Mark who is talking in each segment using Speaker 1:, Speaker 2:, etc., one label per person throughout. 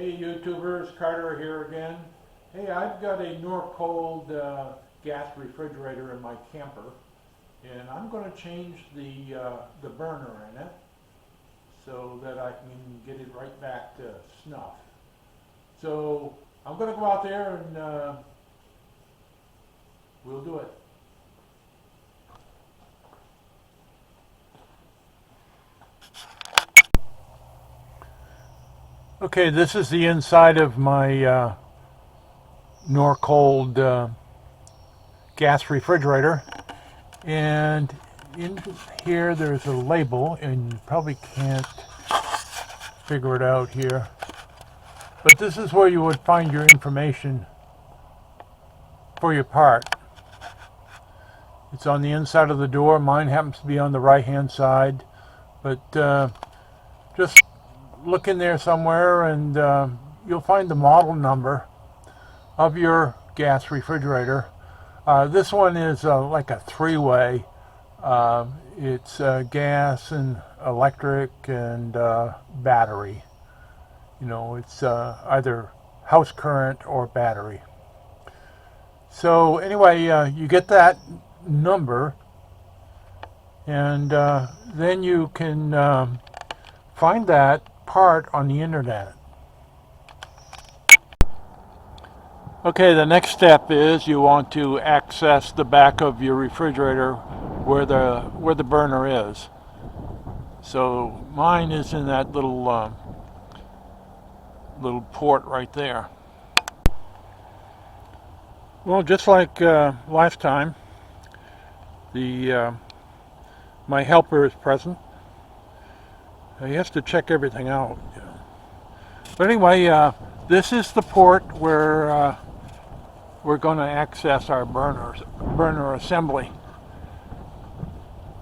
Speaker 1: Hey YouTubers, Carter here again. Hey, I've got a Norcold gas refrigerator in my camper, and I'm going to change the burner in it so that I can get it right back to snuff. So I'm going to go out there and we'll do it. Okay, this is the inside of my Norcold gas refrigerator, and in here there's a label, and you probably can't figure it out here, but this is where you would find your information for your part. It's on the inside of the door. Mine happens to be on the right hand side, but just look in there somewhere and you'll find the model number of your gas refrigerator. This one is like a three-way. It's gas and electric and battery. You know, it's either house current or battery. So anyway, you get that number, and then you can find that part on the internet. Okay, the next step is you want to access the back of your refrigerator where the burner is. So mine is in that little port right there. Well, just like last time, my helper is present. He has to check everything out. But anyway, this is the port where we're going to access our burner assembly.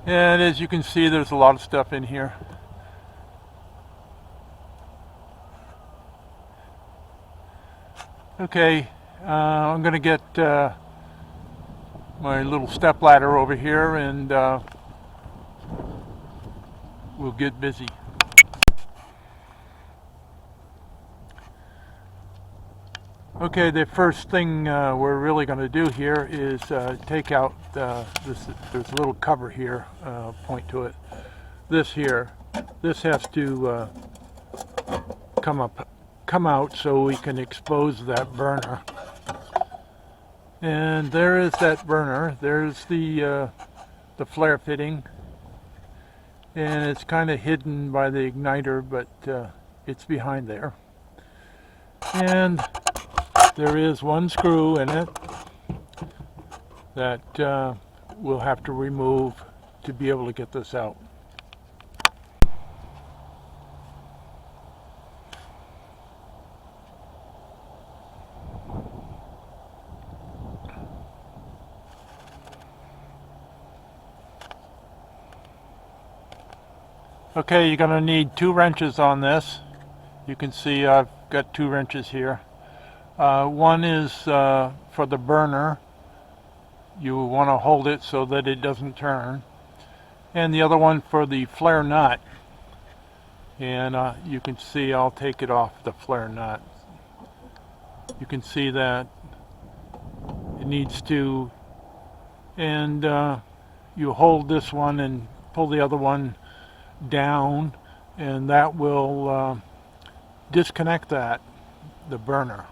Speaker 1: And as you can see, there's a lot of stuff in here. Okay, I'm going to get my little step ladder over here, and we'll get busy. Okay, the first thing we're really going to do here is take out this. There's a little cover here, point to it. This here, this has to come out so we can expose that burner. And there is that burner. There's the flare fitting, and it's kind of hidden by the igniter, but it's behind there. And there is one screw in it that we'll have to remove to be able to get this out. Okay, you're going to need 2 wrenches on this. You can see I've got 2 wrenches here. One is for the burner. You want to hold it so that it doesn't turn. And the other one for the flare nut. And you can see I'll take it off the flare nut. You can see that it needs to, and you hold this one and pull the other one down, and that will disconnect the burner.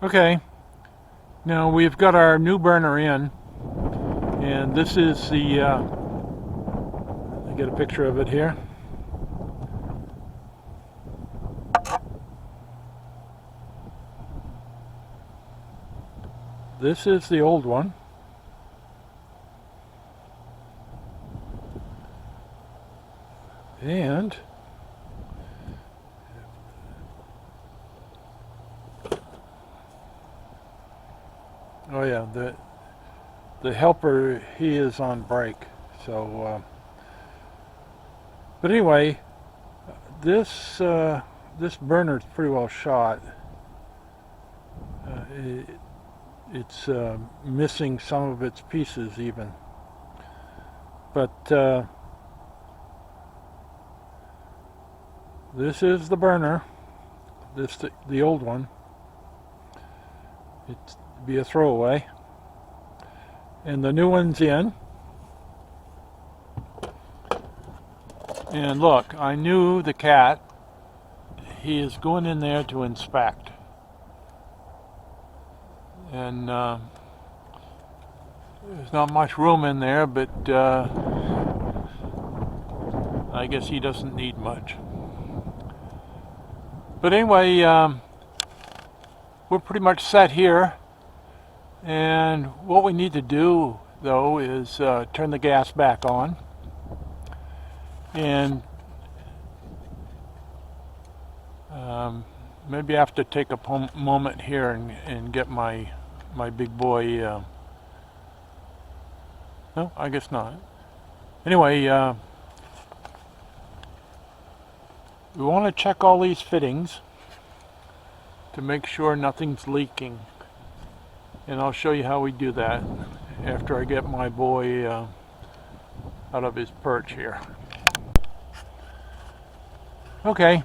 Speaker 1: Okay, now we've got our new burner in, and this is the, I get a picture of it here. This is the old one. And oh yeah, the helper, he is on break, So, but anyway, this this burner is pretty well shot. It's missing some of its pieces even, but this is the burner. This the old one. It'd be a throwaway, and the new one's in. And look, I knew the cat. He is going in there to inspect, and there's not much room in there, but I guess he doesn't need much. But anyway, we're pretty much set here, and what we need to do though is turn the gas back on, and maybe I have to take a moment here and get my big boy. No, I guess not. Anyway, we want to check all these fittings to make sure nothing's leaking, and I'll show you how we do that after I get my boy out of his perch here. Okay.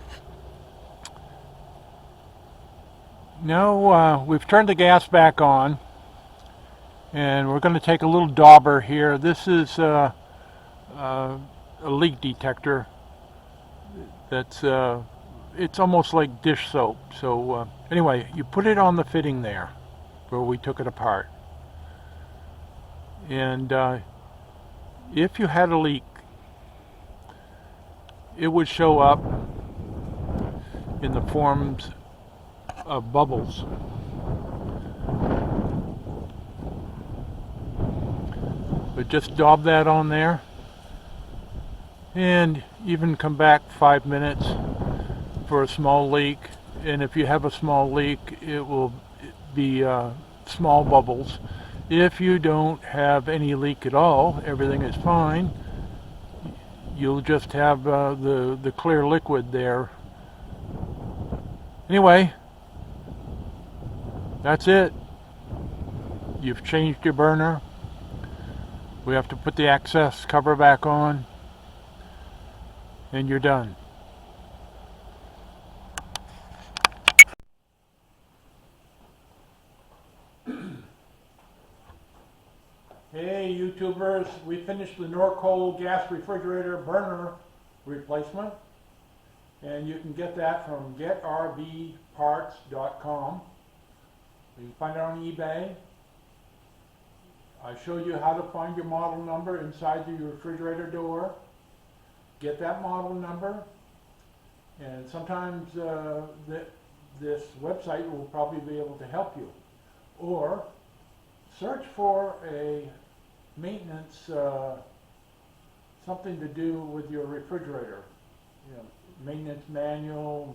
Speaker 1: Now we've turned the gas back on, and we're going to take a little dauber here. This is a leak detector. That's it's almost like dish soap. So anyway, you put it on the fitting there where we took it apart, and if you had a leak, it would show up in the forms of bubbles. But just daub that on there, and even come back 5 minutes for a small leak. And if you have a small leak, it will be small bubbles. If you don't have any leak at all, everything is fine, you'll just have the clear liquid there. Anyway, that's it. You've changed your burner. We have to put the access cover back on, and you're done. Hey YouTubers, we finished the Norcold Gas Refrigerator burner replacement, and you can get that from getrvparts.com. You can find it on eBay. I showed you how to find your model number inside your refrigerator door. Get that model number, and sometimes this website will probably be able to help you. Or search for a maintenance, something to do with your refrigerator. You know, maintenance manual,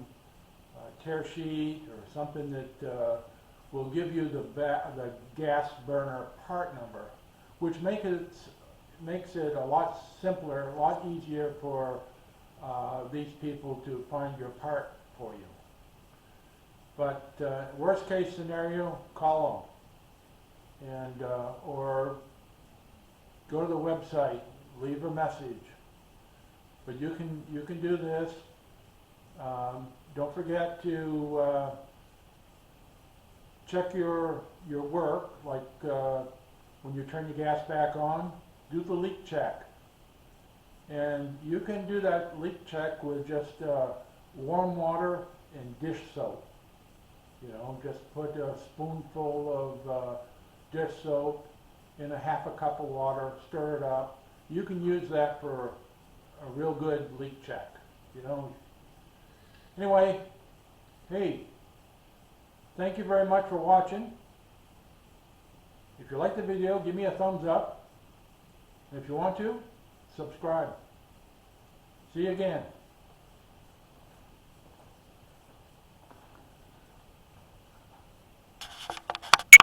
Speaker 1: tear sheet, or something that will give you the gas burner part number, which makes it a lot simpler, a lot easier for these people to find your part for you. But worst case scenario, call them, and or go to the website, leave a message. But you can do this. Don't forget to check your work, like when you turn your gas back on, do the leak check. And you can do that leak check with just warm water and dish soap. You know, just put a spoonful of dish soap in a half a cup of water, stir it up. You can use that for a real good leak check, you know. Anyway, hey, thank you very much for watching. If you like the video, give me a thumbs up. And if you want to, subscribe. See you again.